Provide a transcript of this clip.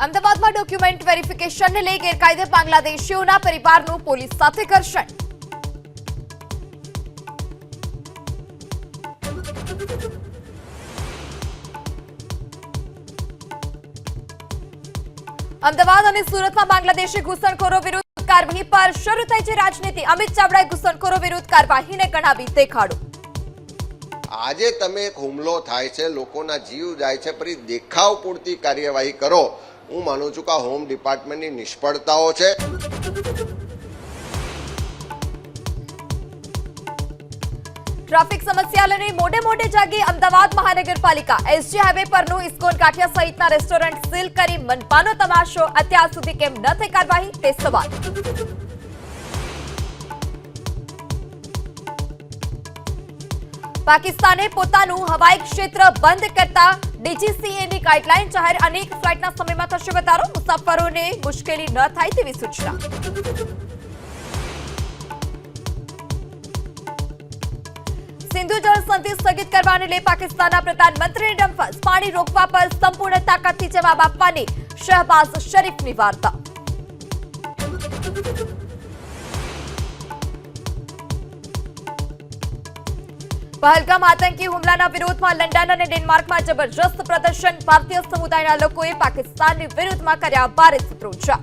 અમદાવાદમાં ડોક્યુમેન્ટ વેરિફિકેશનને લઈ ગેરકાયદે બાંગ્લાદેશીઓના પરિવારનું પોલીસ સાથે ઘર્ષણ. અમદાવાદ અને સુરતમાં બાંગ્લાદેશી ઘૂસણખોરો વિરુદ્ધ કાર્યવાહી પર શરૂ થઈ છે રાજનીતિ. અમિત ચાવડાએ ઘૂસણખોરો વિરુદ્ધ કાર્યવાહીને ગણાવી દેખાડો. આજે તમે એક હુમલો થાય છે, લોકોના જીવ જાય છે, ફરી દેખાવ પૂરતી કાર્યવાહી કરો. હું માનું છું કે હોમ ડિપાર્ટમેન્ટની નિષ્ફળતાઓ છે. ટ્રાફિક સમસ્યા લઈને મોડે જાગી અમદાવાદ મહાનગરપાલિકા. એસજી હાઈવે પરનું ઇસ્કોન કાઠિયા સહિતના રેસ્ટોરન્ટ સીલ કરી મનપાનો તમાશો. અત્યાર સુધી કેમ ન થઈ કાર્યવાહી તે સવાલ. પાકિસ્તાને પોતાનું હવાઈ ક્ષેત્ર બંધ કરતા ડીજીસીએની ગાઈડલાઈન જાહેર. અનેક ફ્લાઇટના સમયમાં થશે વધારો. મુસાફરોને મુશ્કેલી ન થાય તેવી સૂચના. સિંધુ જળ સંધિ સ્થગિત કરવાને લઈ પાકિસ્તાનના પ્રધાનમંત્રીની ડંફાસ. પાણી રોકવા પર સંપૂર્ણ તાકાતથી જવાબ આપવાની શહબાઝ શરીફની વાર્તા. પહલગામ આતંકી હુમલાના વિરોધમાં લંડન અને ડેનમાર્કમાં જબરજસ્ત પ્રદર્શન. ભારતીય સમુદાયના લોકોએ પાકિસ્તાનની વિરુદ્ધમાં કર્યા ભારે સૂત્રોચ્ચાર.